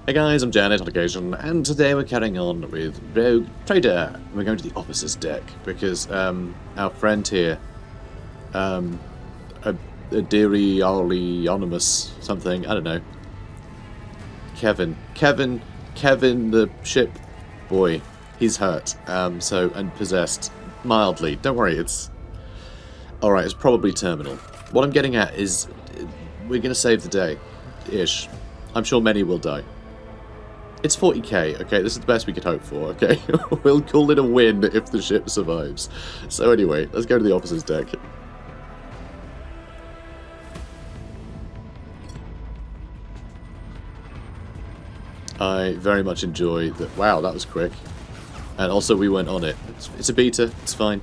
Hey guys, I'm Janet on occasion, and today we're carrying on with Rogue Trader. We're going to the officers deck, because our friend here, Adiri Anonymous something, I don't know, Kevin the ship boy, he's hurt, and possessed mildly. Don't worry, it's alright, it's probably terminal. What I'm getting at is, we're going to save the day-ish. I'm sure many will die. It's 40k, okay? This is the best we could hope for, okay? We'll call it a win if the ship survives. So anyway, let's go to the officer's deck. I very much enjoy that. Wow, that was quick. And also we went on it. It's a beta, it's fine.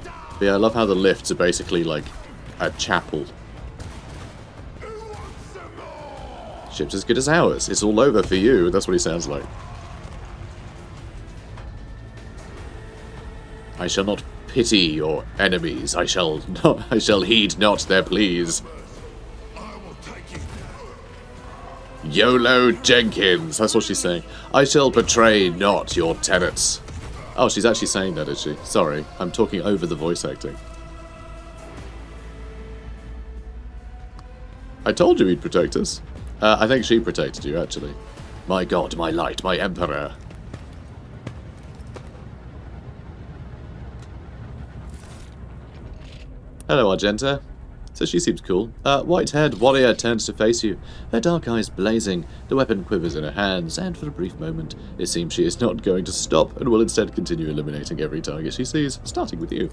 But yeah, I love how the lifts are basically like a chapel. Ship's as good as ours. It's all over for you. That's what he sounds like. I shall not pity your enemies. I shall heed not their pleas. YOLO Jenkins. That's what she's saying. I shall betray not your tenets. Oh, she's actually saying that, is she? Sorry, I'm talking over the voice acting. I told you he'd protect us. I think she protected you, actually. My god, my light, my emperor. Hello, Argenta. So she seems cool. White-haired warrior turns to face you, her dark eyes blazing, the weapon quivers in her hands, and for a brief moment, it seems she is not going to stop, and will instead continue eliminating every target she sees, starting with you.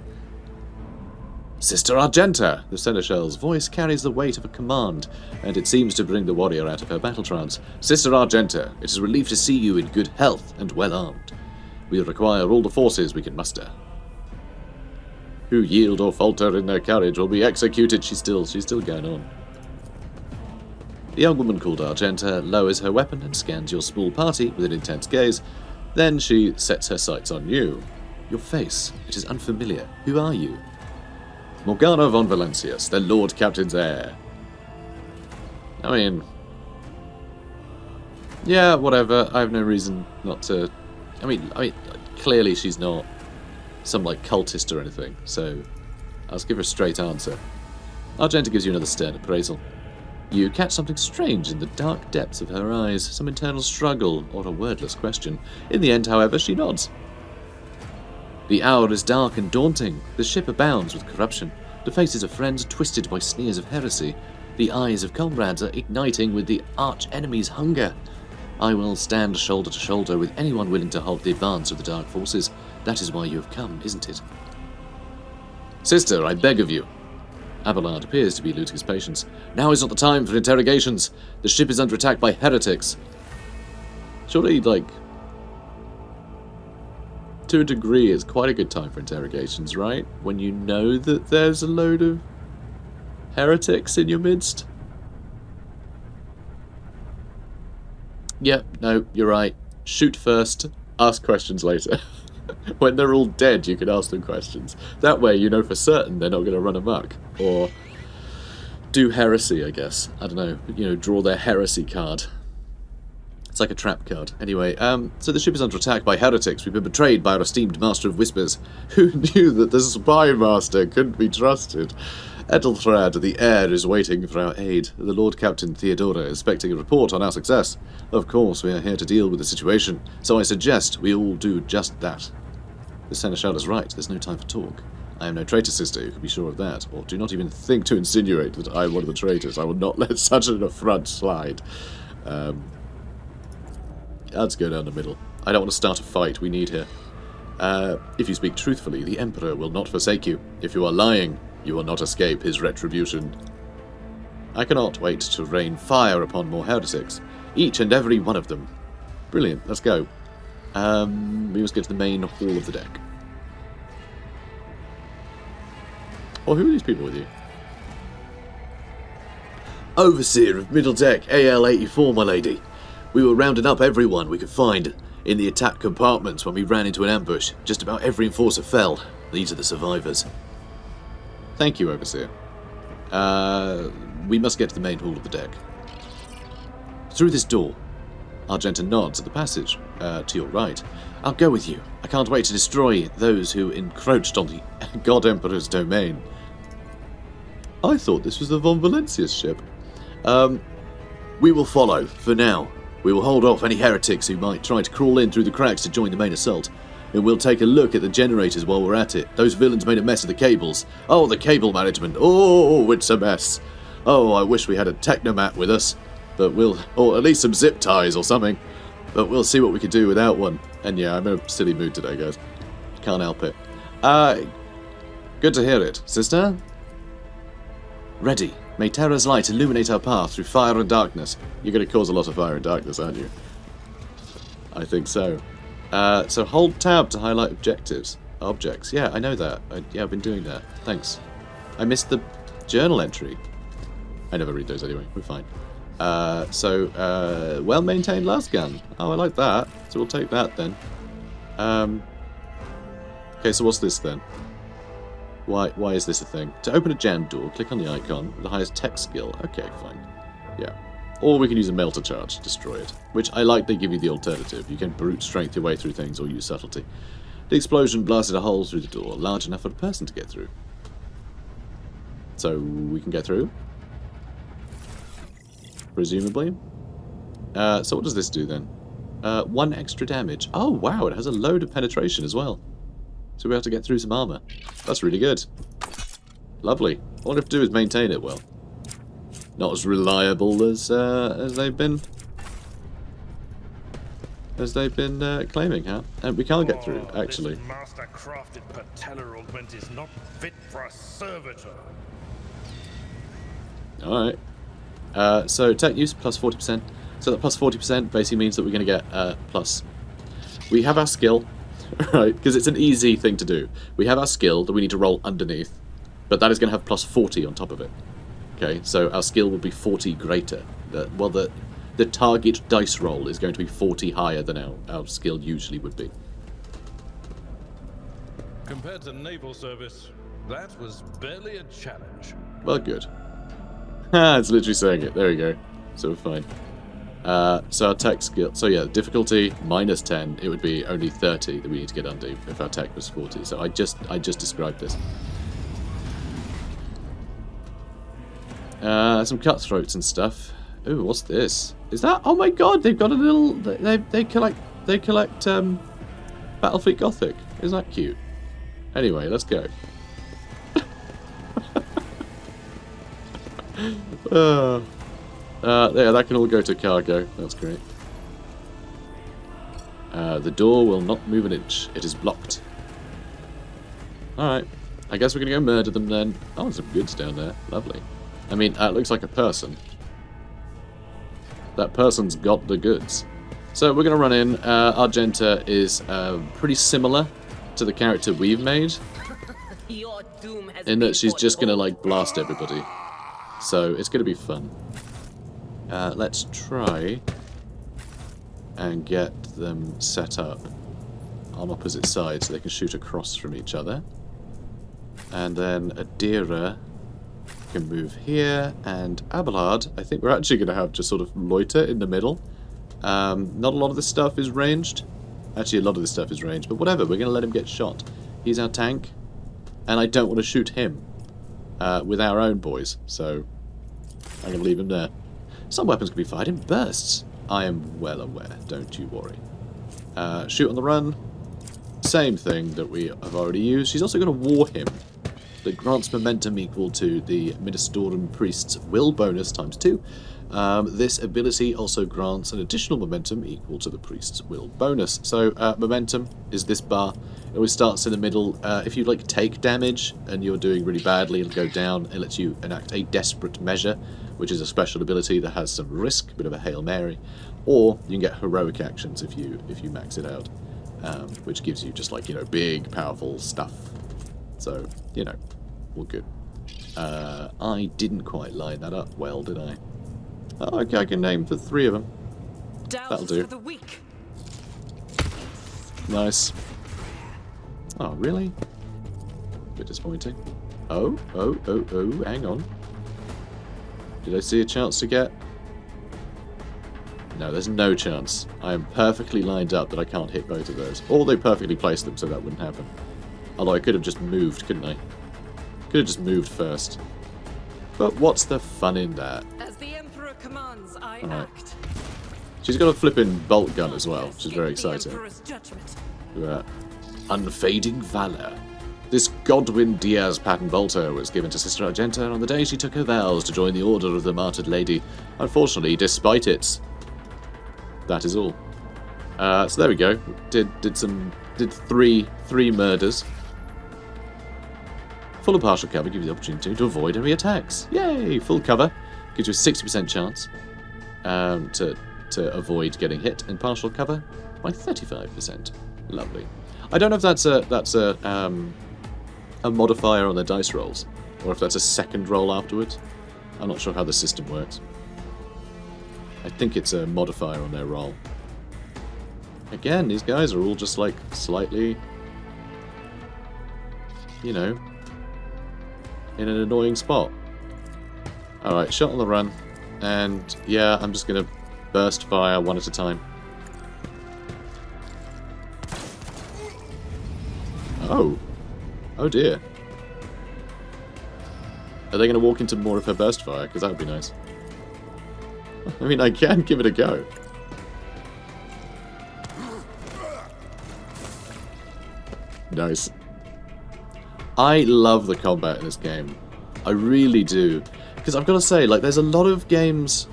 Sister Argenta! The seneschal's voice carries the weight of a command, and it seems to bring the warrior out of her battle trance. Sister Argenta, it is a relief to see you in good health and well armed. We require all the forces we can muster. Who yield or falter in their courage will be executed. She's still going on. The young woman called Argenta lowers her weapon and scans your small party with an intense gaze. Then she sets her sights on you. Your face, it is unfamiliar. Who are you? Morgana von Valancius, the Lord Captain's heir. I mean, yeah, whatever. I have no reason not to. I mean, clearly she's not some like cultist or anything. So, I'll just give her a straight answer. Argenta gives you another stern appraisal. You catch something strange in the dark depths of her eyes, some internal struggle or a wordless question. In the end, however, she nods. The hour is dark and daunting. The ship abounds with corruption. The faces of friends are twisted by sneers of heresy. The eyes of comrades are igniting with the arch-enemy's hunger. I will stand shoulder to shoulder with anyone willing to halt the advance of the dark forces. That is why you have come, isn't it? Sister, I beg of you. Abelard appears to be losing his patience. Now is not the time for interrogations. The ship is under attack by heretics. Surely, to a degree, it's quite a good time for interrogations, right? When you know that there's a load of heretics in your midst. Yeah, no, you're right. Shoot first, ask questions later. When they're all dead, you can ask them questions. That way, you know for certain they're not going to run amok. Or do heresy, I guess. I don't know, draw their heresy card. It's like a trap card. Anyway, so the ship is under attack by heretics. We've been betrayed by our esteemed Master of Whispers. Who knew that the spy master couldn't be trusted? Ethelthrad, the heir, is waiting for our aid. The Lord Captain Theodora is expecting a report on our success. Of course, we are here to deal with the situation, so I suggest we all do just that. The Seneschal is right. There's no time for talk. I am no traitor, sister, you can be sure of that. Or do not even think to insinuate that I am one of the traitors. I will not let such an affront slide. Let's go down the middle. I don't want to start a fight. We need her. If you speak truthfully, the Emperor will not forsake you. If you are lying, you will not escape his retribution. I cannot wait to rain fire upon more heretics. Each and every one of them. Brilliant. Let's go. We must get to the main hall of the deck. Oh, who are these people with you? Overseer of Middle Deck, AL-84, my lady. We were rounding up everyone we could find in the attack compartments when we ran into an ambush. Just about every enforcer fell. These are the survivors. Thank you, Overseer. We must get to the main hall of the deck. Through this door. Argenta nods at the passage, to your right. I'll go with you. I can't wait to destroy those who encroached on the God Emperor's domain. I thought this was the Von Valencia's ship. We will follow, for now. We will hold off any heretics who might try to crawl in through the cracks to join the main assault. And we'll take a look at the generators while we're at it. Those villains made a mess of the cables. Oh, the cable management. Oh, it's a mess. Oh, I wish we had a technomat with us. But or at least some zip ties or something. But we'll see what we can do without one. And yeah, I'm in a silly mood today, guys. Can't help it. Good to hear it. Sister? Ready. May Terra's light illuminate our path through fire and darkness. You're going to cause a lot of fire and darkness, aren't you? I think so. So hold tab to highlight objectives. Objects. Yeah, I know that. I've been doing that. Thanks. I missed the journal entry. I never read those anyway. We're fine. Well-maintained lasgun. Oh, I like that. So we'll take that then. Okay, so what's this then? Why is this a thing? To open a jammed door, click on the icon with the highest tech skill. Okay, fine. Yeah. Or we can use a melter charge to destroy it. Which I like they give you the alternative. You can brute strength your way through things or use subtlety. The explosion blasted a hole through the door, large enough for a person to get through. So we can get through? Presumably. So what does this do then? 1 extra damage. Oh wow, it has a load of penetration as well. So we have to get through some armor. That's really good. Lovely. All we have to do is maintain it well. Not as reliable as they've been claiming, huh? And we can't get through, actually. This master-crafted patellar augment is not fit for a servitor. All right. So tech use plus 40%. So that plus 40% basically means that we're going to get plus. We have our skill. Right, because it's an easy thing to do. We have our skill that we need to roll underneath, but that is going to have plus 40 on top of it. Okay, so our skill will be 40 greater. The target dice roll is going to be 40 higher than our skill usually would be. Compared to naval service, that was barely a challenge. Well, good. It's literally saying it. There we go. So we're fine. So our tech skill, so yeah, difficulty minus 10, it would be only 30 that we need to get under if our tech was 40. So I just described this. Some cutthroats and stuff. Ooh, what's this? Is that? Oh my god, they've got a little. They collect Battlefleet Gothic. Isn't that cute? Anyway, let's go. Yeah, that can all go to cargo. That's great. The door will not move an inch. It is blocked. Alright. I guess we're going to go murder them then. Oh, there's some goods down there. Lovely. I mean, it looks like a person. That person's got the goods. So we're going to run in. Argenta is pretty similar to the character we've made. In that she's just going to, like, blast everybody. So it's going to be fun. Let's try and get them set up on opposite sides so they can shoot across from each other. And then Adira can move here, and Abelard, I think we're actually going to have just sort of loiter in the middle. Not a lot of this stuff is ranged. Actually, a lot of this stuff is ranged, but whatever, we're going to let him get shot. He's our tank, and I don't want to shoot him with our own boys, so I'm going to leave him there. Some weapons can be fired in bursts. I am well aware, don't you worry. Shoot on the run. Same thing that we have already used. She's also got a war hymn that grants momentum equal to the Ministorum Priest's will bonus times 2. This ability also grants an additional momentum equal to the Priest's will bonus. So momentum is this bar. It always starts in the middle. If you like take damage and you're doing really badly, it'll go down. It lets you enact a desperate measure, which is a special ability that has some risk, a bit of a Hail Mary. Or you can get heroic actions if you max it out, which gives you just like, big, powerful stuff. So, all good. I didn't quite line that up well, did I? Oh, okay, I can name for 3 of them. That'll do. For the weak. Nice. Oh, really? Bit disappointing. Oh, hang on. Did I see a chance to get No, there's no chance. I am perfectly lined up that I can't hit both of those. Or they perfectly placed them so that wouldn't happen. Although I could have just moved, couldn't I? Could have just moved first. But what's the fun in that? As the Emperor commands, I Alright. act. She's got a flipping bolt gun as well, which is very The exciting. Emperor's judgment. Look at that. Unfading Valor. This Godwin Diaz pattern bolter was given to Sister Argenta on the day she took her vows to join the Order of the Martyred Lady. Unfortunately, despite its... That is all. So there we go. Did three murders. Full and partial cover gives you the opportunity to avoid enemy attacks. Yay! Full cover gives you a 60% chance to avoid getting hit, and partial cover by 35%. Lovely. I don't know if that's a modifier on their dice rolls, or if that's a second roll afterwards. I'm not sure how the system works. I think it's a modifier on their roll. Again, these guys are all just like slightly, you know, in an annoying spot. Alright, shot on the run. And yeah, I'm just going to burst fire one at a time. Oh. Oh dear. Are they going to walk into more of her burst fire? Because that would be nice. I mean, I can give it a go. Nice. I love the combat in this game. I really do. Because I've got to say, like, there's a lot of games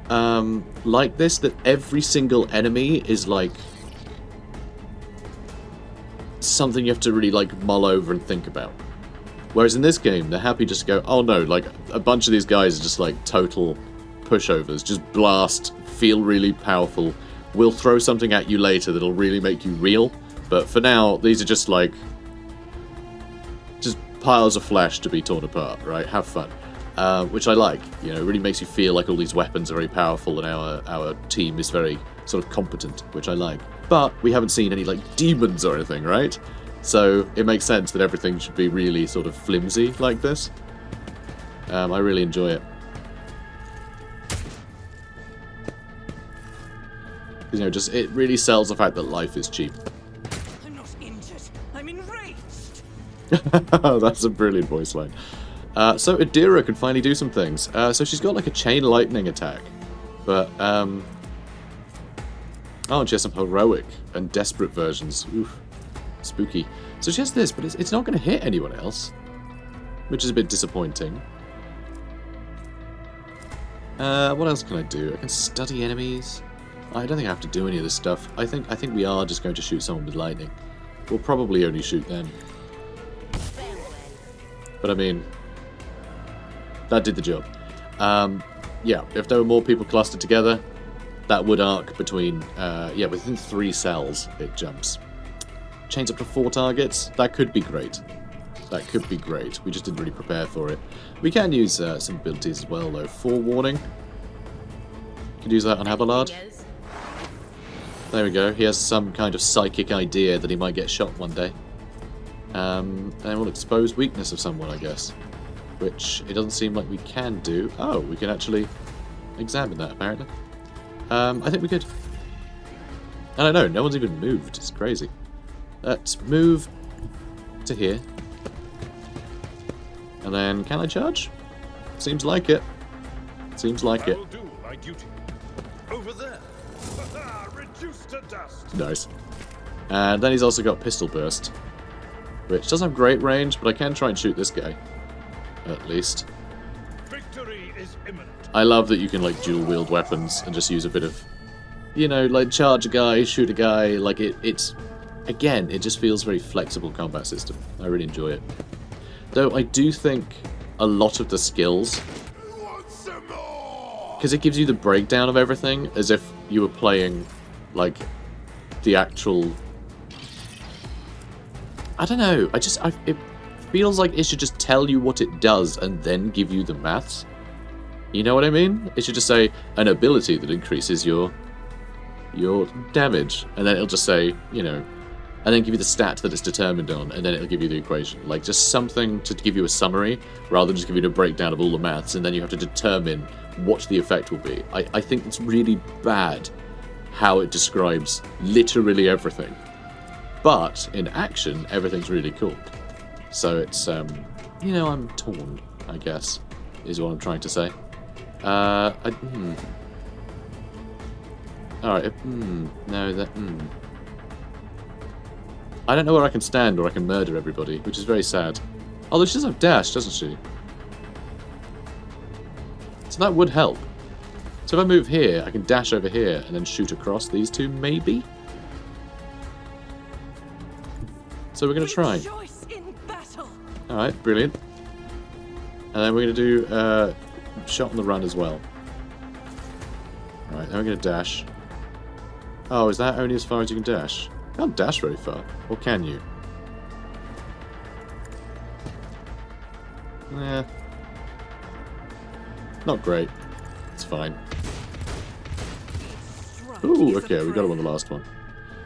like this that every single enemy is, like, something you have to really, like, mull over and think about. Whereas in this game, they're happy just to go, oh no, like, a bunch of these guys are just, like, total pushovers. Just blast, feel really powerful. We'll throw something at you later that'll really make you real. But for now, these are just, like, just piles of flesh to be torn apart, right? Have fun. Which I like. You know, it really makes you feel like all these weapons are very powerful and our team is very sort of competent, which I like. But we haven't seen any, like, demons or anything, right? So it makes sense that everything should be really sort of flimsy like this. I really enjoy it. You know, just it really sells the fact that life is cheap. I'm not injured. I'm enraged. That's a brilliant voice line. So Adira can finally do some things. So she's got like a chain lightning attack, but oh, and she has some heroic and desperate versions. Oof, spooky. So she has this, but it's not going to hit anyone else, which is a bit disappointing. What else can I do? I can study enemies. I don't think I have to do any of this stuff. I think we are just going to shoot someone with lightning. We'll probably only shoot them. But I mean, that did the job. Yeah, if there were more people clustered together, that would arc between, yeah, within 3 cells it jumps. Chains up to 4 targets, that could be great. That could be great. We just didn't really prepare for it. We can use some abilities as well, though. Forewarning. Could use that on Abelard. There we go. He has some kind of psychic idea that he might get shot one day. And we'll expose weakness of someone, I guess. Which it doesn't seem like we can do. Oh, we can actually examine that, apparently. I think we could. I don't know. No one's even moved. It's crazy. Let's move to here. And then, can I charge? Seems like it. Seems like I it. will do my duty. Over there. Reduced to dust. Nice. And then he's also got pistol burst, which doesn't have great range, but I can try and shoot this guy. At least. Victory is imminent. I love that you can, like, dual wield weapons and just use a bit of, you know, like, charge a guy, shoot a guy. Like, it's again, it just feels very flexible combat system. I really enjoy it. Though I do think a lot of the skills, because it gives you the breakdown of everything as if you were playing, like, the actual, I don't know, it feels like it should just tell you what it does and then give you the maths. You know what I mean? It should just say an ability that increases your damage, and then it'll just say, you know, and then give you the stat that it's determined on, and then it'll give you the equation. Like, just something to give you a summary, rather than just give you a breakdown of all the maths, and then you have to determine what the effect will be. I think it's really bad how it describes literally everything. But in action, everything's really cool. So it's, you know, I'm torn, I guess, is what I'm trying to say. Alright, no, that, I don't know where I can stand or I can murder everybody, which is very sad. Although she does have dash, doesn't she? So that would help. So if I move here, I can dash over here and then shoot across these two, maybe? So we're going to try. Alright, brilliant. And then we're going to do shot on the run as well. Alright, then we're going to dash. Oh, is that only as far as you can dash? You can't dash very far. Or can you? Yeah. Not great. It's fine. Ooh, okay, we got him on the last one.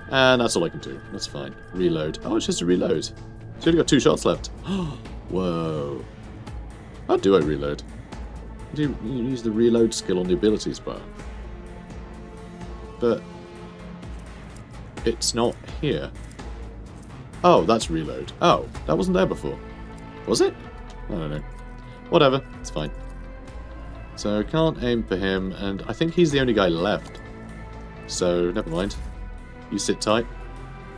And that's all I can do. That's fine. Reload. Oh, it's just a reload. She's only got 2 shots left. Whoa. How do I reload? Do you use the reload skill on the abilities bar? But it's not here. Oh, that's reload. Oh, that wasn't there before. Was it? I don't know. Whatever. It's fine. So, can't aim for him, and I think he's the only guy left. So, never mind. You sit tight.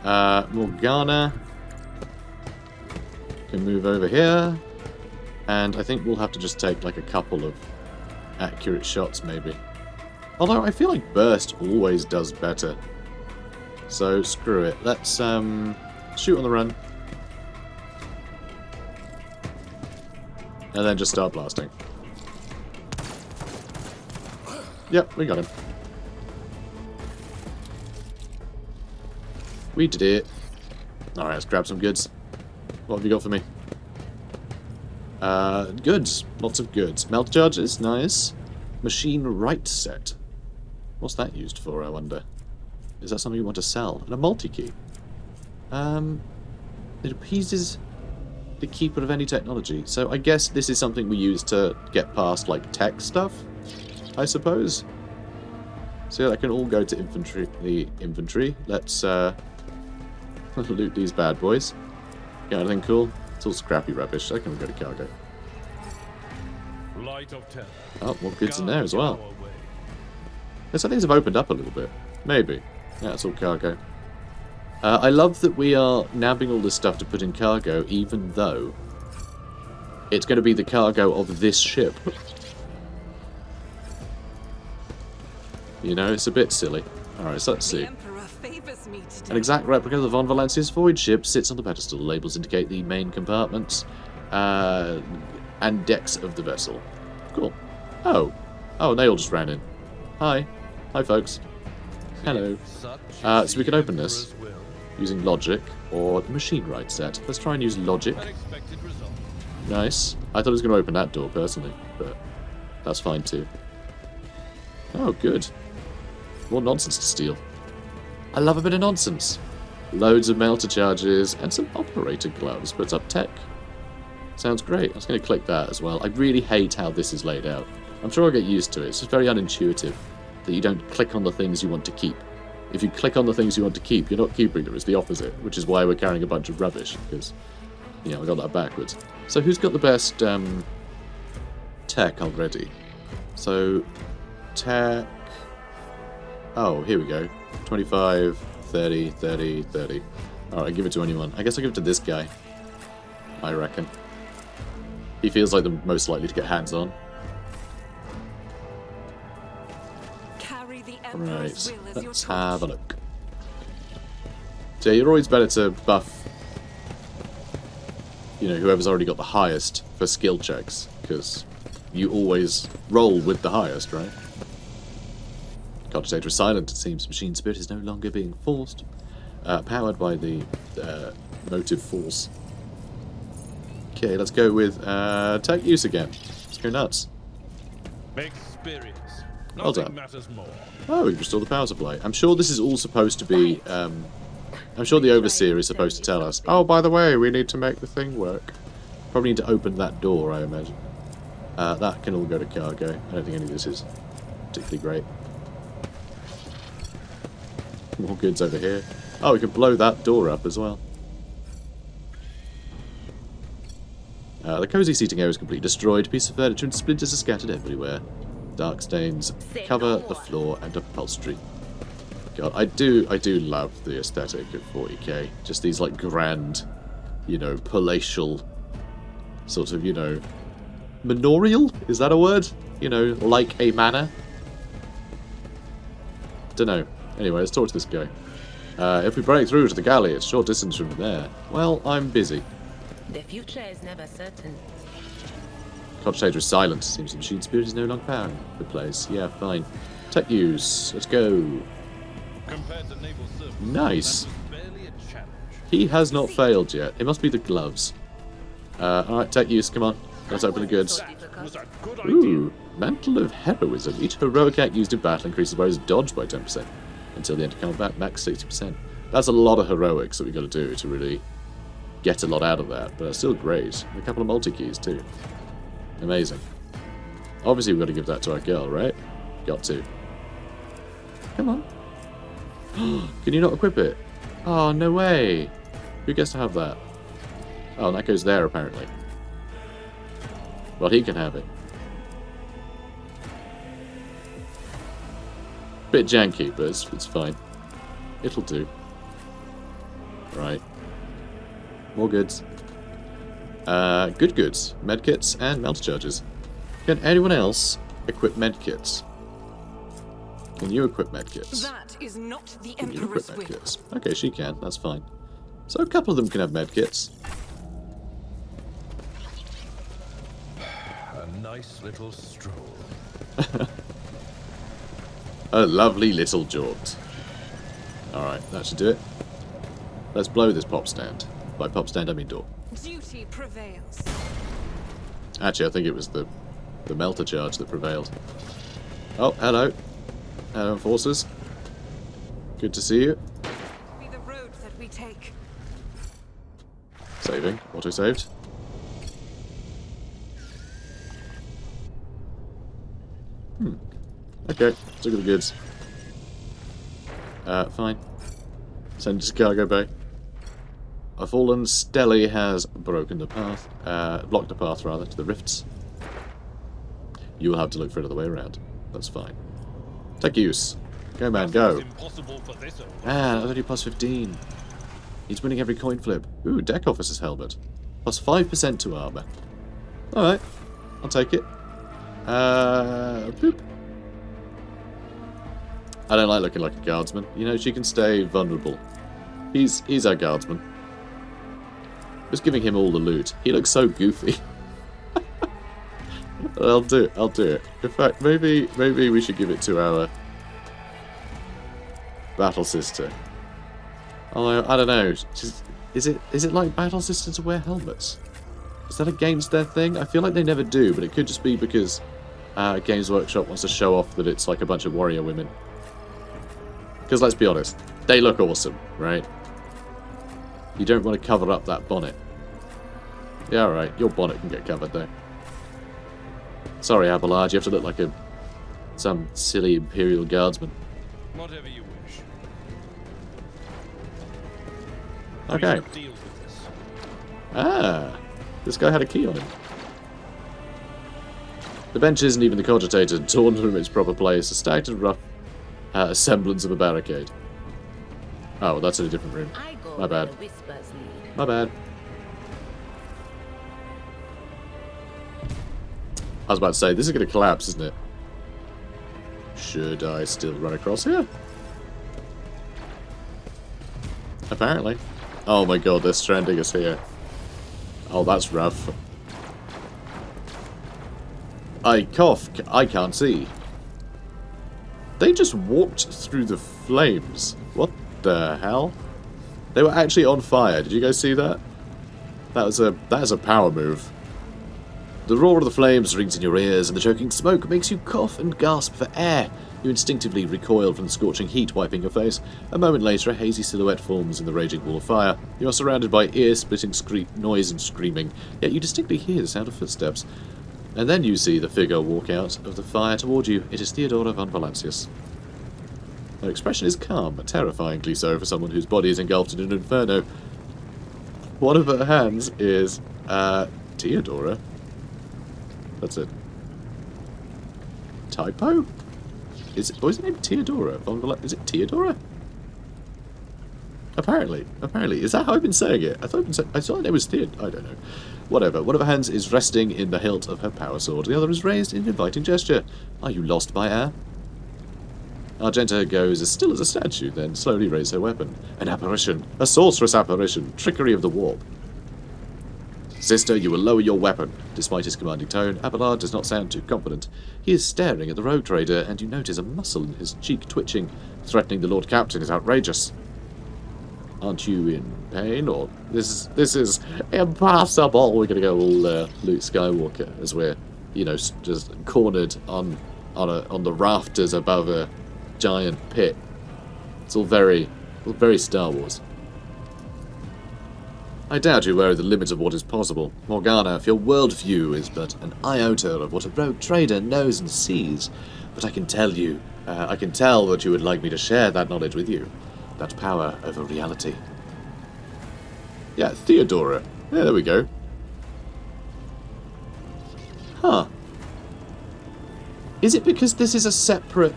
Morgana can move over here. And I think we'll have to just take like a couple of accurate shots, maybe. Although I feel like burst always does better. So, screw it. Let's shoot on the run. And then just start blasting. Yep, we got him. We did it. Alright, let's grab some goods. What have you got for me? Goods. Lots of goods. Melt charges, nice. Machine right set. What's that used for, I wonder? Is that something you want to sell? And a multi-key. It appeases the keeper of any technology. So I guess this is something we use to get past, like, tech stuff, I suppose. So yeah, that can all go to infantry. The inventory. Let's loot these bad boys. Got anything cool? It's all scrappy rubbish. I can go to cargo. Light of terror. Oh, more goods in there as well. Yeah, so things have opened up a little bit. Maybe. Yeah, it's all cargo. I love that we are nabbing all this stuff to put in cargo, even though it's going to be the cargo of this ship. You know, it's a bit silly. Alright, so let's see. An exact replica of the Von Valencia's void ship sits on the pedestal. Labels indicate the main compartments and decks of the vessel. Cool. Oh. Oh, and they all just ran in. Hi. Hi, folks. Hello. So we can open this using logic or the machine right set. Let's try and use logic. Nice. I thought it was going to open that door, personally, but that's fine too. Oh, good. More nonsense to steal. I love a bit of nonsense. Loads of melter charges and some operator gloves. Puts up tech. Sounds great. I was going to click that as well. I really hate how this is laid out. I'm sure I'll get used to it. It's just very unintuitive that you don't click on the things you want to keep. If you click on the things you want to keep, you're not keeping them. It's the opposite, which is why we're carrying a bunch of rubbish, because, you know, I got that backwards. So who's got the best tech already? So, tech... Oh, here we go. 25, 30, 30, 30. Alright, give it to anyone. I guess I'll give it to this guy. I reckon. He feels like the most likely to get hands on. Right, let's have a look. So you're always better to buff, you know, whoever's already got the highest for skill checks, because you always roll with the highest, right? Cogitator is silent, it seems. Machine spirit is no longer being forced. Powered by the motive force. Okay, let's go with tech use again. Let's go nuts. Experience. Well done. Matters more. Oh, we can restore the power supply. I'm sure this is all supposed to be... I'm sure the Overseer is supposed to tell us, oh, by the way, we need to make the thing work. Probably need to open that door, I imagine. That can all go to cargo. I don't think any of this is particularly great. More goods over here. Oh, we can blow that door up as well. The cosy seating area is completely destroyed. Pieces of furniture and splinters are scattered everywhere. Dark stains cover the floor and upholstery. God, I do love the aesthetic of 40k. Just these like grand, you know, palatial, sort of, you know, manorial? Is that a word? You know, like a manor? Dunno. Anyway, let's talk to this guy. If we break through to the galley, it's short distance from there. Well, I'm busy. The future is never certain. Cogitator is silent. Seems the machine spirit is no longer powering the place. Yeah, fine. Tech use. Let's go. Compared to naval service, Nice. that was barely a challenge. He has not failed yet. It must be the gloves. Alright, tech use. Come on. Let's open the goods. That was a good idea. Ooh. Mantle of Heroism. Each heroic act used in battle increases Warrior's dodge by 10%. Until the end of combat, max 60%. That's a lot of heroics that we got to do to really get a lot out of that. But it's still great. A couple of multi-keys too. Amazing. Obviously we've got to give that to our girl, right? Got to. Come on. Can you not equip it? Oh, no way. Who gets to have that? Oh, and that goes there, apparently. Well, he can have it. Bit janky, but it's fine. It'll do. Right. More goods. Good goods. Medkits and melter charges. Can anyone else equip medkits? Can you equip medkits? That is not the Can you Emperor's equip will. medkits? Okay, she can. That's fine. So a couple of them can have medkits. A nice little stroll. A lovely little jaunt. Alright, that should do it. Let's blow this pop stand. By pop stand, I mean door. Duty prevails. Actually, I think it was the melter charge that prevailed. Oh, hello. Hello, enforcers. Good to see you. Be the road that we take. Saving. Auto-saved. Okay, let's look at the goods. Fine. Send it to cargo bay. A fallen Stelly has broken the path, blocked the path rather, to the rifts. You will have to look for another way around. That's fine. Take use. Go man, go. Impossible for this old. Ah, only plus 15. He's winning every coin flip. Ooh, deck officer's helmet. Plus 5% to armor. Alright, I'll take it. Boop. I don't like looking like a guardsman. You know, she can stay vulnerable. He's our guardsman. Just giving him all the loot. He looks so goofy. I'll do it. In fact, maybe we should give it to our battle sister. Although, I don't know. Is it like battle sister to wear helmets? Is that against their thing? I feel like they never do, but it could just be because Games Workshop wants to show off that it's like a bunch of warrior women. Because let's be honest, they look awesome, right? You don't want to cover up that bonnet. Yeah, alright, your bonnet can get covered though. Sorry, Abelard, you have to look like some silly Imperial Guardsman. Whatever you wish. Okay. We deal with this. Ah, this guy had a key on him. The bench isn't even the cogitator, torn from its proper place, a stacked and rough semblance of a barricade. Oh, that's in a different room. I go My where bad. the whispers lead. My bad. I was about to say, this is going to collapse, isn't it? Should I still run across here? Apparently. Oh my god, they're stranding us here. Oh, that's rough. I cough. I can't see. They just walked through the flames. What the hell? They were actually on fire. Did you guys see that? That is a power move. The roar of the flames rings in your ears, and the choking smoke makes you cough and gasp for air. You instinctively recoil from the scorching heat wiping your face. A moment later, a hazy silhouette forms in the raging wall of fire. You are surrounded by ear-splitting noise and screaming, yet you distinctly hear the sound of footsteps. And then you see the figure walk out of the fire toward you. It is Theodora von Valancius. Her expression is calm, terrifyingly so for someone whose body is engulfed in an inferno. One of her hands is, Theodora? That's a typo? Is it named Theodora? Is it Theodora? Apparently. Is that how I've been saying it? I thought her name was Theodora. I don't know. Whatever. One of her hands is resting in the hilt of her power sword. The other is raised in an inviting gesture. Are you lost by air? Argenta goes as still as a statue, then slowly raises her weapon. An apparition. A sorceress apparition. Trickery of the warp. Sister, you will lower your weapon. Despite his commanding tone, Abelard does not sound too confident. He is staring at the rogue trader, and you notice a muscle in his cheek twitching. Threatening the Lord Captain is outrageous. Aren't you in pain, or this is impossible? We're gonna go all Luke Skywalker as we're, just cornered on the rafters above a giant pit. It's all very Star Wars. I doubt you worry the limits of what is possible. Morgana, if your worldview is but an iota of what a rogue trader knows and sees, but I can tell that you would like me to share that knowledge with you. That power over reality. Yeah, Theodora. Yeah, there we go. Huh. Is it because this is a separate,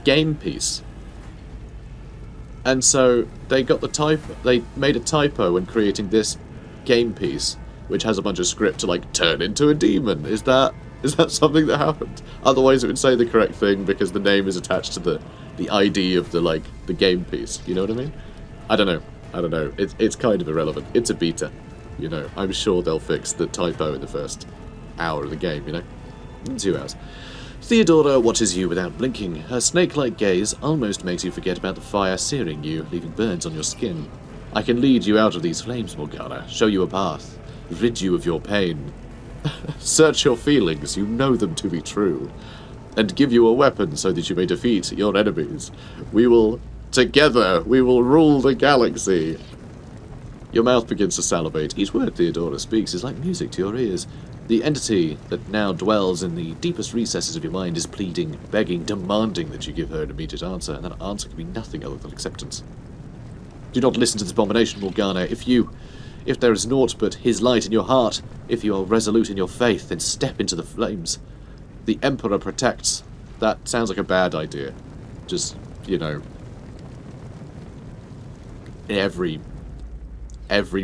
game piece? And so they got the typo. They made a typo when creating this game piece, which has a bunch of script to turn into a demon. Is that something that happened? Otherwise, it would say the correct thing because the name is attached to the ID of the game piece. You know what I mean? I don't know. It's kind of irrelevant. It's a beta. I'm sure they'll fix the typo in the first hour of the game. 2 hours. Theodora watches you without blinking. Her snake-like gaze almost makes you forget about the fire searing you, leaving burns on your skin. I can lead you out of these flames, Morgana, show you a path, rid you of your pain. Search your feelings, you know them to be true, and give you a weapon so that you may defeat your enemies. Together, we will rule the galaxy. Your mouth begins to salivate. Each word Theodora speaks is like music to your ears. The entity that now dwells in the deepest recesses of your mind is pleading, begging, demanding that you give her an immediate answer, and that answer can be nothing other than acceptance. Do not listen to this abomination, Morgana. If there is naught but his light in your heart, if you are resolute in your faith, then step into the flames. The Emperor protects. That sounds like a bad idea. Just, every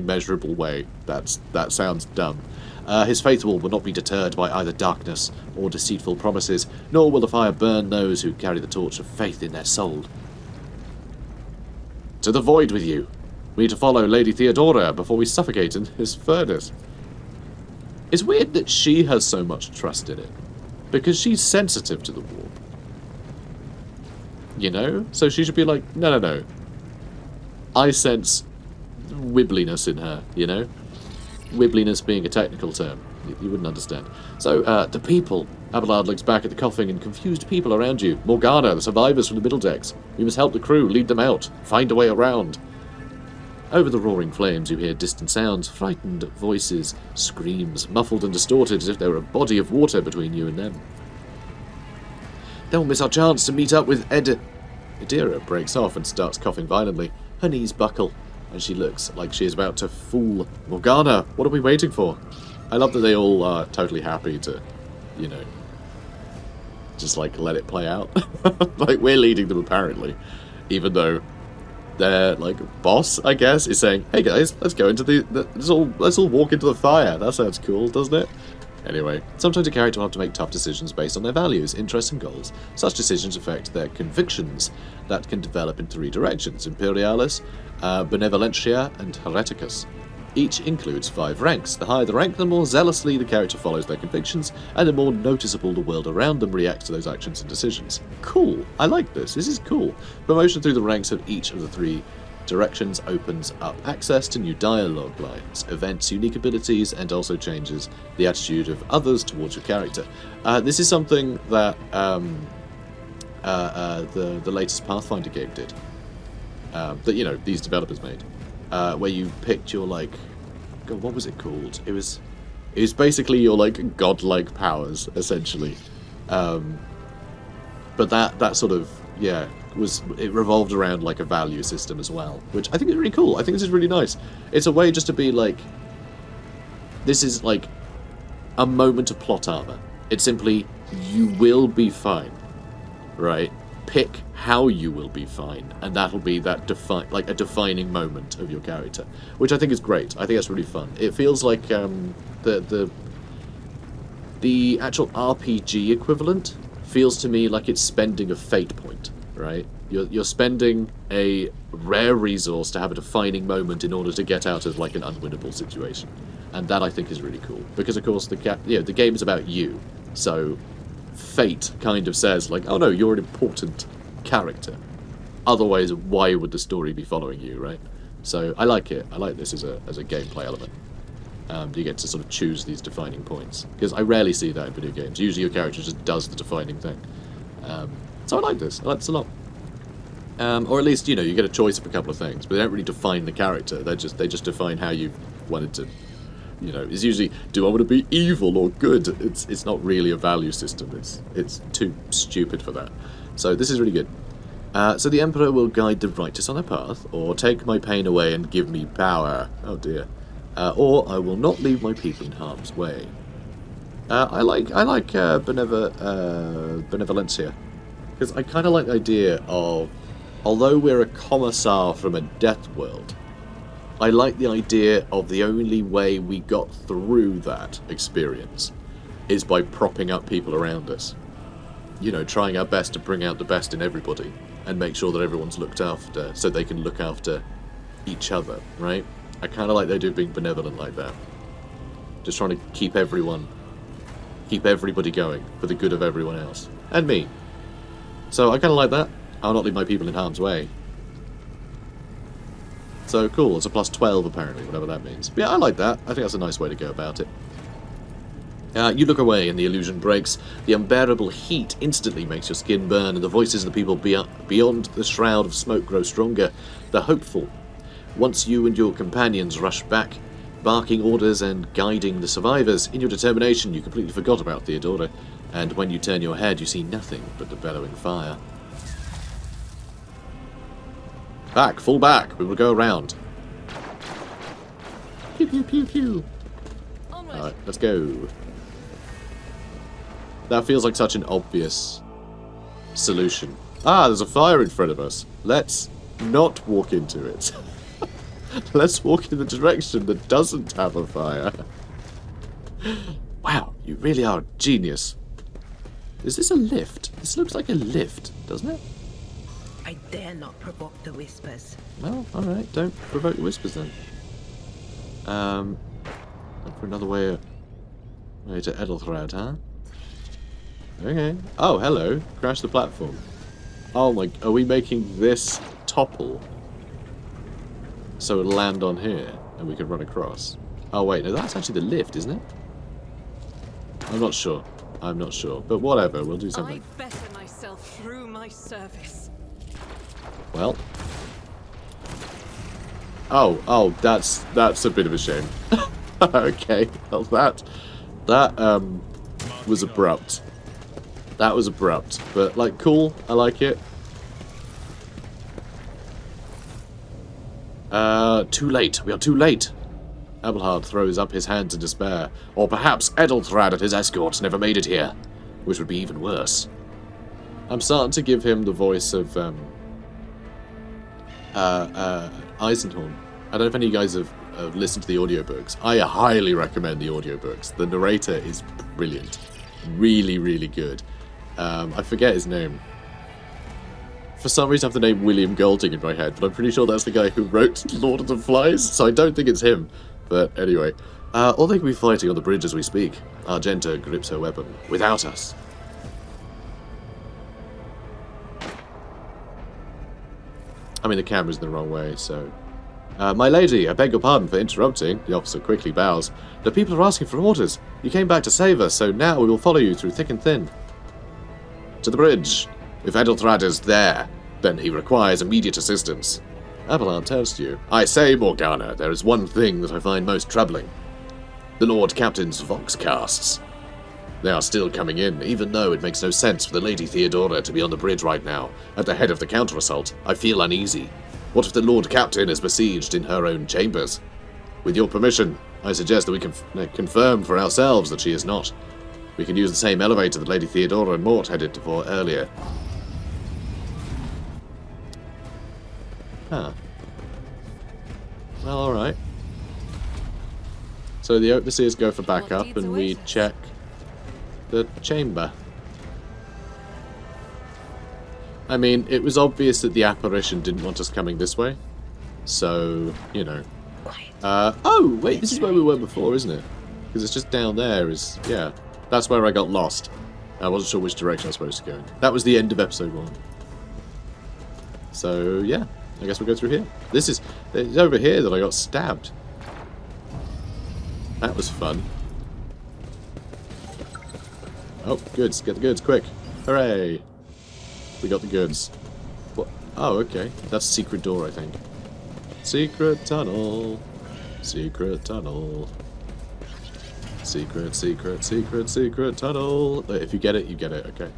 measurable way. That sounds dumb. His faithful will not be deterred by either darkness or deceitful promises, nor will the fire burn those who carry the torch of faith in their soul. To the void with you. We need to follow Lady Theodora before we suffocate in this furnace. It's weird that she has so much trust in it, because she's sensitive to the warp. So she should be like, no. I sense wibbliness in her, Wibbliness being a technical term. You wouldn't understand. So, the people. Abelard looks back at the coughing and confused people around you. Morgana, the survivors from the middle decks. We must help the crew, lead them out, find a way around. Over the roaring flames you hear distant sounds, frightened voices, screams, muffled and distorted as if there were a body of water between you and them. They'll miss our chance to meet up with Idira breaks off and starts coughing violently. Her knees buckle, and she looks like she is about to fool Morgana. What are we waiting for? I love that they all are totally happy to, just let it play out. We're leading them apparently, even though their boss, I guess, is saying, "Hey guys, let's go into let's all walk into the fire." That sounds cool, doesn't it? Anyway, sometimes a character will have to make tough decisions based on their values, interests, and goals. Such decisions affect their convictions that can develop in 3 directions: Imperialis, Benevolentia, and Hereticus. Each includes 5 ranks. The higher the rank, the more zealously the character follows their convictions, and the more noticeable the world around them reacts to those actions and decisions. Cool. I like this. This is cool. Promotion through the ranks of each of the 3 directions opens up access to new dialogue lines, events, unique abilities, and also changes the attitude of others towards your character. This is something that the latest Pathfinder game did. That these developers made, where you picked your God, what was it called? It was is basically your, like, godlike powers, essentially. But that sort of, yeah, it revolved around, like, a value system as well, which I think is really cool. I think this is really nice. It's a way just to be, like, this is, like, a moment of plot armor. It's simply, you will be fine, right? Pick how you will be fine, and that'll be that a defining moment of your character, which I think is great. I think that's really fun. It feels like the actual RPG equivalent feels to me like it's spending a fate point, right? You're spending a rare resource to have a defining moment in order to get out of like an unwinnable situation, and that I think is really cool because of course the game is about you, so fate kind of says like, oh no, you're an important character. Otherwise, why would the story be following you, right? So I like it. I like this as a gameplay element. You get to sort of choose these defining points because I rarely see that in video games. Usually, your character just does the defining thing. So I like this. I like this a lot. Or at least you get a choice of a couple of things, but they don't really define the character. They just define how you wanted to. It's usually, do I want to be evil or good? It's not really a value system. It's too stupid for that. So this is really good. So the Emperor will guide the righteous on their path, or take my pain away and give me power. Oh dear. Or I will not leave my people in harm's way. I like benevolence here, because I kind of like the idea of, although we're a commissar from a death world, I like the idea of the only way we got through that experience is by propping up people around us. Trying our best to bring out the best in everybody and make sure that everyone's looked after so they can look after each other, right? I kind of like the idea of being benevolent like that. Just trying to keep everybody going for the good of everyone else. And me. So I kind of like that. I'll not leave my people in harm's way. So cool, it's a plus 12 apparently, whatever that means. But yeah, I like that. I think that's a nice way to go about it. You look away and the illusion breaks. The unbearable heat instantly makes your skin burn, and the voices of the people beyond the shroud of smoke grow stronger. They're hopeful. Once you and your companions rush back, barking orders and guiding the survivors, in your determination you completely forgot about Theodora, and when you turn your head you see nothing but the bellowing fire. Back, fall back, we will go around. Pew pew pew pew. Alright, let's go. That feels like such an obvious solution. Ah, there's a fire in front of us. Let's not walk into it. Let's walk in the direction that doesn't have a fire. Wow, you really are a genius. Is this a lift? This looks like a lift, doesn't it? I dare not provoke the whispers. Well, alright, don't provoke the whispers then. Look for another way to Edelthrad, huh? Okay. Oh, hello. Crash the platform. Oh my, are we making this topple? So it'll land on here, and we can run across. Oh wait, no, that's actually the lift, isn't it? I'm not sure. I'm not sure. But whatever, we'll do something. I better myself through my service. Well. Oh, that's a bit of a shame. Okay, well that was abrupt. That was abrupt, but like cool, I like it. Too late. We are too late. Abelhard throws up his hands in despair. Or perhaps Edelthrad and his escorts never made it here, which would be even worse. I'm starting to give him the voice of Eisenhorn. I don't know if any of you guys have listened to the audiobooks. I highly recommend the audiobooks. The narrator is brilliant. Really, really good. I forget his name. For some reason I have the name William Golding in my head, but I'm pretty sure that's the guy who wrote Lord of the Flies, so I don't think it's him. But anyway. Or they could be fighting on the bridge as we speak. Argenta grips her weapon. Without us. I mean, the camera's in the wrong way, so... my lady, I beg your pardon for interrupting. The officer quickly bows. The people are asking for orders. You came back to save us, so now we will follow you through thick and thin. To the bridge. If Edelthrad is there, then he requires immediate assistance. Abelard turns to you. I say, Morgana, there is one thing that I find most troubling. The Lord Captain's Voxcasts. They are still coming in, even though it makes no sense for the Lady Theodora to be on the bridge right now, at the head of the counter-assault. I feel uneasy. What if the Lord Captain is besieged in her own chambers? With your permission, I suggest that we can confirm for ourselves that she is not. We can use the same elevator that Lady Theodora and Mort headed for earlier. Huh. Well, alright. So the overseers go for backup and we check the chamber. I mean, it was obvious that the apparition didn't want us coming this way. So, you know. Oh, wait, this is where we were before, isn't it? Because it's just down there is, yeah. That's where I got lost. I wasn't sure which direction I was supposed to go in. That was the end of episode 1. So, yeah. I guess we'll go through here. It's over here that I got stabbed. That was fun. Oh, goods. Get the goods, quick. Hooray. We got the goods. What? Oh, okay. That's a secret door, I think. Secret tunnel. Secret tunnel. Secret, secret, secret, secret tunnel. If you get it, you get it. Okay.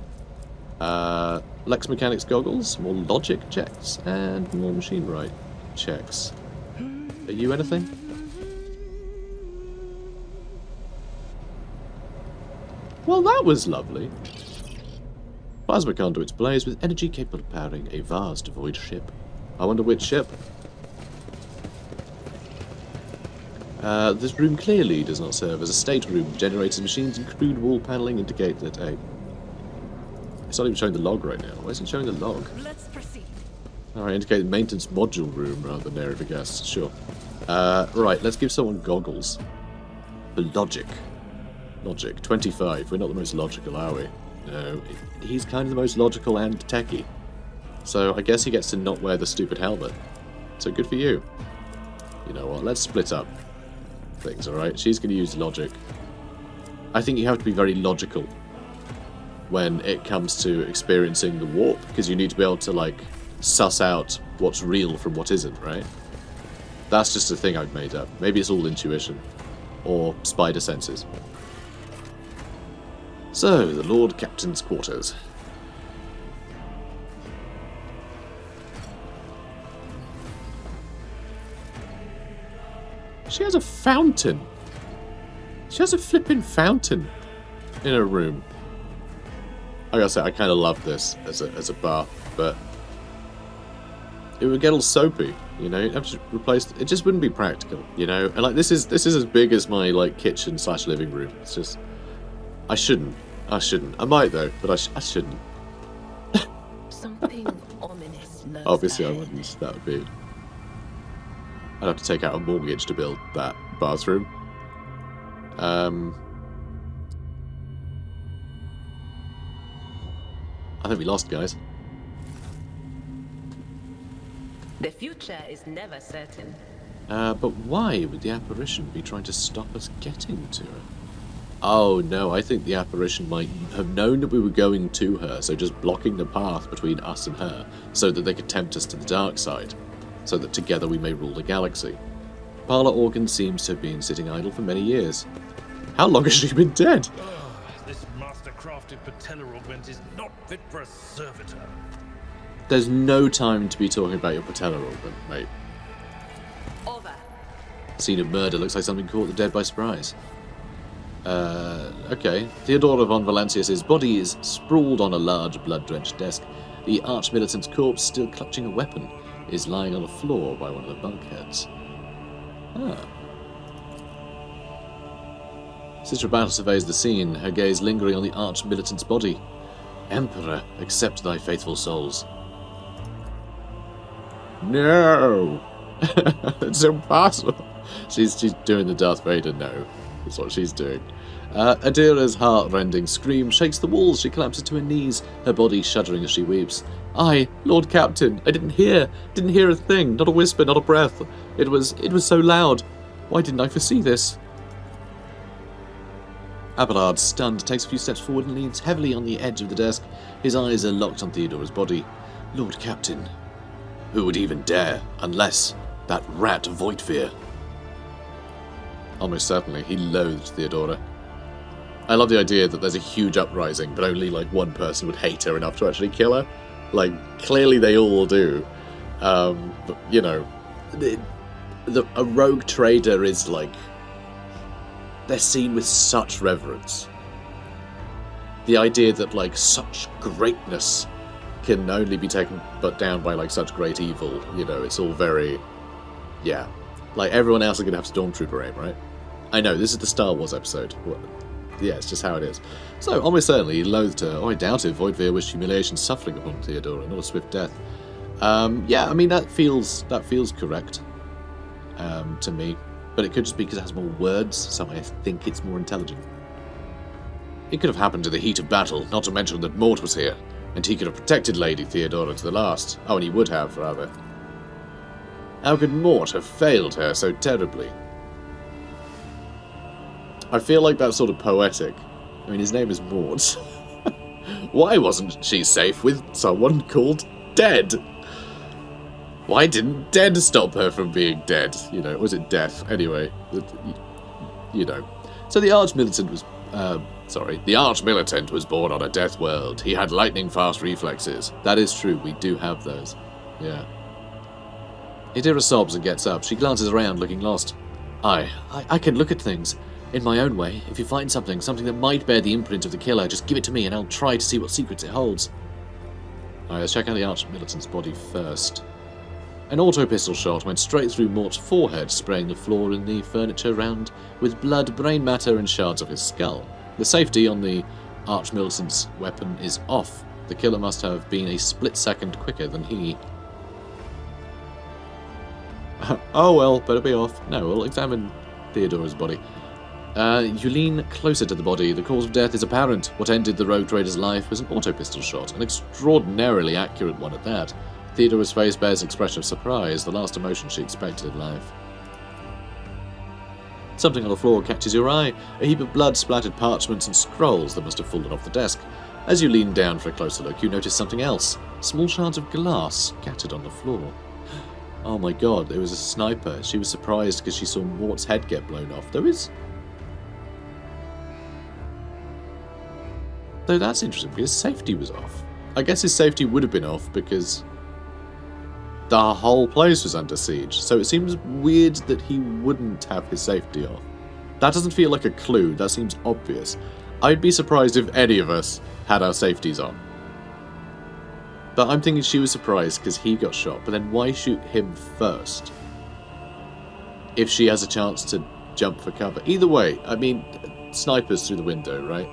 Lex Mechanics goggles, more logic checks, and more machine right checks. Are you anything? Well, that was lovely. Plasma conduits blaze with energy capable of powering a vast void ship. I wonder which ship. This room clearly does not serve as a stateroom. Generators, machines, and crude wall paneling indicate that a... It's not even showing the log right now. Why isn't it showing the log? Let's proceed. Alright, indicated maintenance module room rather than area for gas. Sure. Right, let's give someone goggles. For logic. Logic. 25. We're not the most logical, are we? No. He's kind of the most logical and techie. So I guess he gets to not wear the stupid helmet. So good for you. You know what? Let's split up things, alright? She's going to use logic. I think you have to be very logical when it comes to experiencing the warp, because you need to be able to, like, suss out what's real from what isn't, right? That's just a thing I've made up. Maybe it's all intuition. Or spider senses. So, the Lord Captain's quarters. She has a fountain. She has a flipping fountain in her room. I gotta say, I kind of love this as a bath, but it would get all soapy, you know. You'd have to replace it. Just wouldn't be practical, you know. And like this is as big as my like kitchen / living room. It's just I shouldn't. I might though, but I shouldn't. Something ominous lurks Obviously, I ahead. wouldn't. That would be. I'd have to take out a mortgage to build that bathroom. I think we lost, guys. The future is never certain. But why would the apparition be trying to stop us getting to her? Oh no, I think the apparition might have known that we were going to her, so just blocking the path between us and her, so that they could tempt us to the dark side, so that together we may rule the galaxy. Parlor Organ seems to have been sitting idle for many years. How long has she been dead? This master-crafted patella augment is not fit for a servitor. There's no time to be talking about your patella augment, mate. Over. Scene of murder looks like something caught the dead by surprise. Okay. Theodora von Valancius's body is sprawled on a large blood-drenched desk. The arch-militant's corpse, still clutching a weapon, is lying on the floor by one of the bulkheads. Ah. Sister Battle surveys the scene, her gaze lingering on the arch-militant's body. Emperor, accept thy faithful souls. No! It's impossible! She's doing the Darth Vader no. That's what she's doing. Adira's heart-rending scream shakes the walls. She collapses to her knees, her body shuddering as she weeps. I, Lord Captain, I didn't hear a thing, not a whisper, not a breath. It was so loud. Why didn't I foresee this? Abelard, stunned, takes a few steps forward and leans heavily on the edge of the desk. His eyes are locked on Theodora's body. Lord Captain, who would even dare, unless that rat Voidfear? almost certainly, he loathed Theodora. I love the idea that there's a huge uprising, but only like one person would hate her enough to actually kill her. Like, clearly they all do. But, you know, a rogue trader is like... They're seen with such reverence. The idea that, like, such greatness can only be taken but down by, like, such great evil, you know, it's all very... Yeah. Like, everyone else is going to have Stormtrooper aim, right? I know, this is the Star Wars episode. Yeah, it's just how it is. So, almost certainly, he loathed her. Oh, I doubt it. Voidveer wished humiliation, suffering upon Theodora, not a swift death. Yeah, I mean, that feels correct to me. But it could just be because it has more words, so I think it's more intelligent. It could have happened in the heat of battle, not to mention that Mort was here, and he could have protected Lady Theodora to the last. Oh, and he would have, rather. How could Mort have failed her so terribly? I feel like that's sort of poetic. I mean, his name is Mort. Why wasn't she safe with someone called Dead? Why didn't Dead stop her from being dead? You know, was it Death? Anyway, you know. So the Arch-Militant was... the Arch-Militant was born on a death world. He had lightning-fast reflexes. That is true, we do have those. Yeah. Idira sobs and gets up. She glances around, looking lost. I can look at things. In my own way. If you find something that might bear the imprint of the killer, just give it to me and I'll try to see what secrets it holds. Alright, let's check out the Arch-Militant's body first. An auto-pistol shot went straight through Mort's forehead, spraying the floor and the furniture round with blood, brain matter, and shards of his skull. The safety on the Arch-Militant's weapon is off. The killer must have been a split second quicker than he. Oh well, better be off. No, we'll examine Theodora's body. You lean closer to the body. The cause of death is apparent. What ended the rogue trader's life was an auto-pistol shot, an extraordinarily accurate one at that. Theodora's face bears an expression of surprise, the last emotion she expected in life. Something on the floor catches your eye, a heap of blood-splattered parchments and scrolls that must have fallen off the desk. As you lean down for a closer look, you notice something else. Small shards of glass scattered on the floor. Oh my god, it was a sniper. She was surprised because she saw Mort's head get blown off. Though that's interesting, because his safety was off. I guess his safety would have been off because the whole place was under siege, so it seems weird that he wouldn't have his safety off. That doesn't feel like a clue, that seems obvious. I'd be surprised if any of us had our safeties on. But I'm thinking she was surprised because he got shot, but then why shoot him first? If she has a chance to jump for cover. Either way, I mean, snipers through the window, right?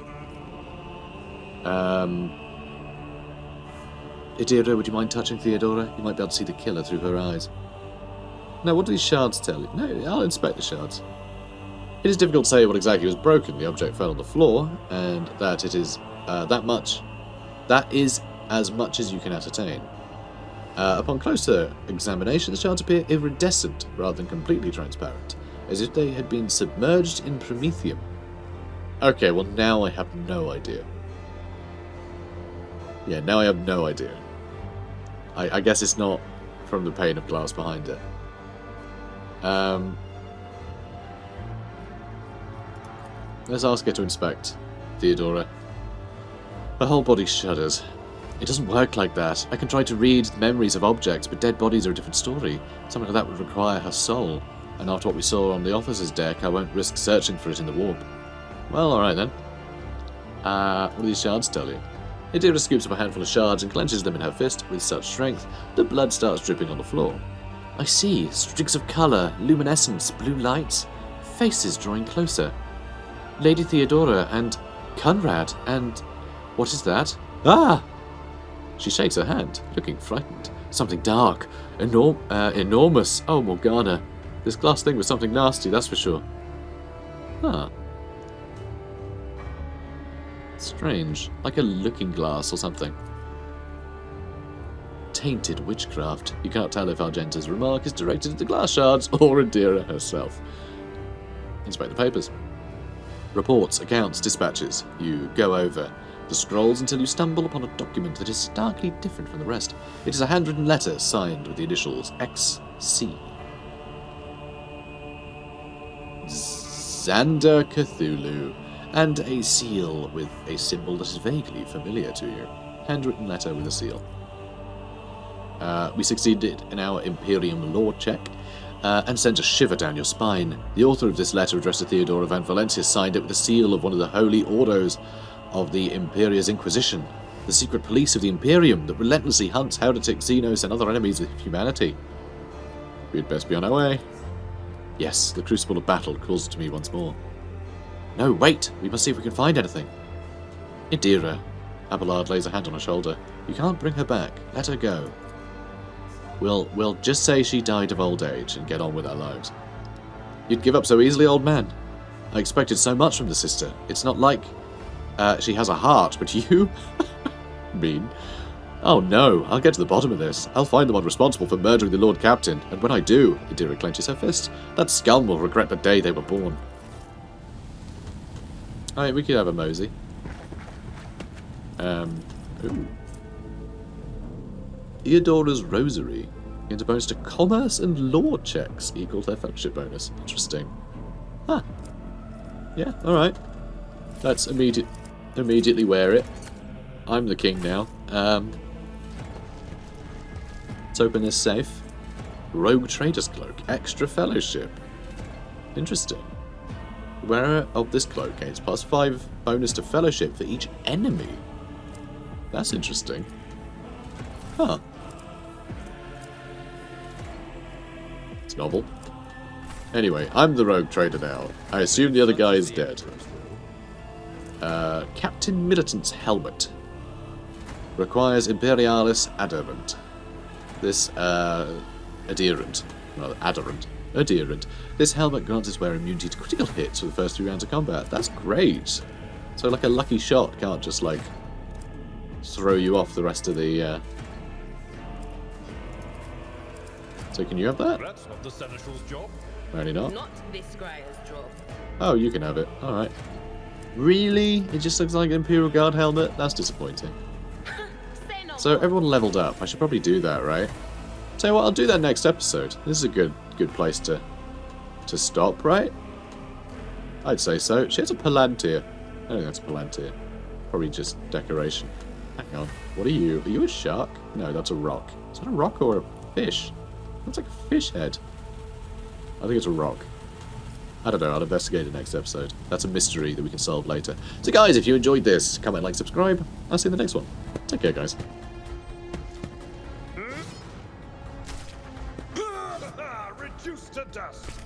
Idira, would you mind touching Theodora? You might be able to see the killer through her eyes. No, what do these shards tell you? No, I'll inspect the shards. It is difficult to say what exactly was broken. The object fell on the floor, and that it is that is as much as you can ascertain. Upon closer examination, the shards appear iridescent rather than completely transparent, as if they had been submerged in promethium. Okay, well now I have no idea. Yeah, now I have no idea. I guess it's not from the pane of glass behind it. Let's ask her to inspect Theodora. Her whole body shudders. It doesn't work like that. I can try to read the memories of objects, but dead bodies are a different story. Something like that would require her soul. And after what we saw on the officer's deck, I won't risk searching for it in the warp. Well, alright then. What do these shards tell you? Idira scoops up a handful of shards and clenches them in her fist with such strength that blood starts dripping on the floor. I see. Streaks of colour, luminescence, blue lights. Faces drawing closer. Lady Theodora and Conrad and... What is that? Ah! She shakes her hand, looking frightened. Something dark. Enormous. Oh, Morgana. This glass thing was something nasty, that's for sure. Huh. Strange. Like a looking glass or something. Tainted witchcraft. You can't tell if Argenta's remark is directed at the glass shards or Idira herself. Inspect the papers. Reports, accounts, dispatches. You go over the scrolls until you stumble upon a document that is starkly different from the rest. It is a handwritten letter signed with the initials XC. Xander Cthulhu, and a seal with a symbol that is vaguely familiar to you. Handwritten letter with a seal. We succeeded in our Imperium law check, and sent a shiver down your spine. The author of this letter, addressed to Theodora van Valencia, signed it with the seal of one of the holy orders of the Imperia's Inquisition, the secret police of the Imperium that relentlessly hunts heretic Xenos and other enemies of humanity. We'd best be on our way. Yes, the crucible of battle calls to me once more. No, wait! We must see if we can find anything. Idira. Abelard lays a hand on her shoulder. You can't bring her back. Let her go. We'll just say she died of old age and get on with our lives. You'd give up so easily, old man? I expected so much from the sister. It's not like she has a heart, but you? Mean. Oh no, I'll get to the bottom of this. I'll find the one responsible for murdering the Lord Captain, and when I do, Idira clenches her fist, that scum will regret the day they were born. Alright, we could have a mosey. Ooh. Theodora's Rosary. Gains a bonus to commerce and law checks equal to their fellowship bonus. Interesting. Huh. Yeah, alright. Let's immediately wear it. I'm the king now. Let's open this safe. Rogue Trader's Cloak. Extra fellowship. Interesting. The wearer of this cloak gains +5 bonus to fellowship for each enemy. That's interesting. Huh. It's novel. Anyway, I'm the rogue trader now. I assume the other guy is dead. Captain Militant's helmet. Requires Imperialis Adherent. This, adherent. Rather, adherent. Adherent. This helmet grants its wearer immunity to critical hits for the first 3 rounds of combat. That's great. So, like, a lucky shot can't just, like, throw you off the rest of the, So can you have that? That's not the Seneschal's job. Apparently not. Not this Scryer's job. Oh, you can have it. Alright. Really? It just looks like an Imperial Guard helmet? That's disappointing. Say no So more. everyone leveled up. I should probably do that, right? Tell you what, I'll do that next episode. This is a good place to stop, right? I'd say so. She has a Palantir. I don't think that's a Palantir. Probably just decoration. Hang on. What are you? Are you a shark? No, that's a rock. Is that a rock or a fish? Looks like a fish head. I think it's a rock. I don't know, I'll investigate it next episode. That's a mystery that we can solve later. So guys, if you enjoyed this, comment, like, subscribe. I'll see you in the next one. Take care, guys. Reduced to dust.